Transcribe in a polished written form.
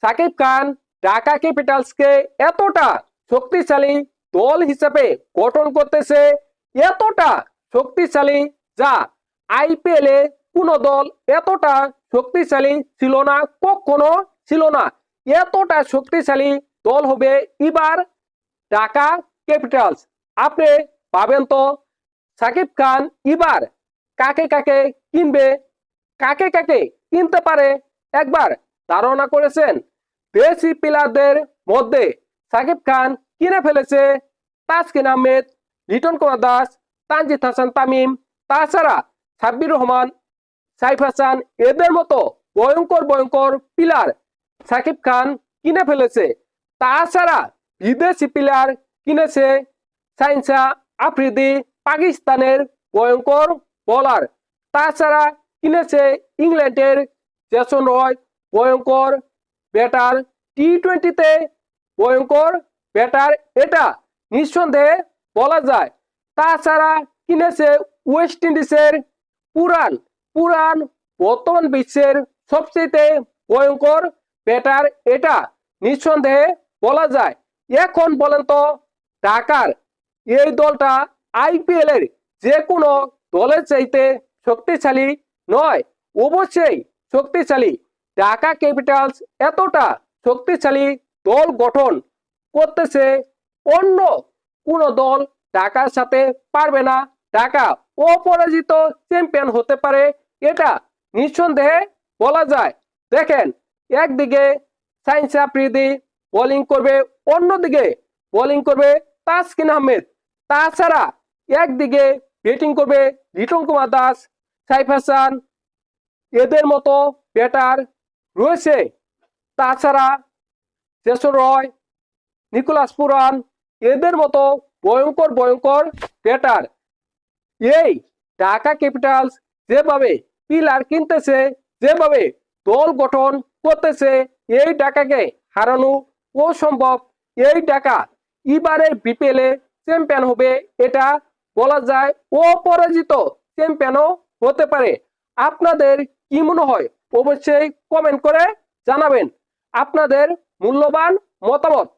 সাকিব খান ঢাকা ক্যাপিটালসকে এতটা শক্তিশালী দল হিসেবে গঠন করতেছে, এতটা শক্তিশালী যা আইপিএল এ কোন দল এতটা শক্তিশালী ছিল না, কখনো ছিল না। এতটা শক্তিশালী দল হবে এবার ঢাকা ক্যাপিটালস। আপনি ভাবেন তো সাকিব খান এবার কাকে কাকে কিনবে, কাকে কাকে কিনতে পারে একবার ধারণা করেছেন? দেশি প্লেয়ারদের মধ্যে সাকিব খান কিনে ফেলেছে তাসকিন আহমেদ, লিটন কুমার দাস, তানজিদ হাসান তামিম, তাছাড়া সাব্বির রহমান, সাইফ হাসান, এদের মতো ভয়ঙ্কর ভয়ঙ্কর প্লেয়ার সাকিব খান কিনে ফেলেছে। তাছাড়া বিদেশি প্লেয়ার কিনেছে সাইনসা আফ্রিদি, পাকিস্তানের ভয়ঙ্কর বোলার। তাছাড়া কিনেছে ইংল্যান্ডের জেসন রয়, ভয়ঙ্কর ব্যাটার, টি-20-তে ভয়ঙ্কর ব্যাটার, এটা নিঃসন্দেহে বলা যায়। তাছাড়া কিনেছে ওয়েস্ট ইন্ডিজের পুরান পুরান বর্তমান বিশ্বের সবচেয়ে ভয়ঙ্কর ব্যাটার, এটা নিঃসন্দেহে বলা যায়। এখন বলেন তো ঢাকার এই দলটা আইপিএল এর যে কোনো দলের চাইতে শক্তিশালী নয়? অবশ্যই শক্তিশালী। ঢাকা ক্যাপিটালস এতটা শক্তিশালী দল গঠন করতেছে, অন্য কোন দল ঢাকার সাথে পারবে না। ঢাকা অপরাজিত চ্যাম্পিয়ন হতে পারে, এটা নিঃসন্দেহে বলা যায়। দেখেন একদিকে সাইনসা আফ্রিদি বোলিং করবে, অন্যদিকে বোলিং করবে তাসকিন আহমেদ। তাছাড়া একদিকে ব্যাটিং করবে লিটন কুমার দাস, সাইফ হাসান, এদের মতো ব্যাটার রয়েছে। তাছাড়া জেসন রয়, নিকোলাস পুরান, এদের মতো ভয়ঙ্কর ভয়ঙ্কর ব্যাটার। এই ঢাকা ক্যাপিটালস যেভাবে প্লেয়ার কিনতেছে, যেভাবে দল গঠন করতেছে, এই ঢাকাকে হারানো অসম্ভব। এই ঢাকা এবারে বিপিএল এ চ্যাম্পিয়ন হবে, এটা বলা যায়। অপরাজিত চ্যাম্পিয়নও হতে পারে। আপনাদের কি মনে হয় অবশ্যই কমেন্ট করে জানাবেন আপনাদের মূল্যবান মতামত।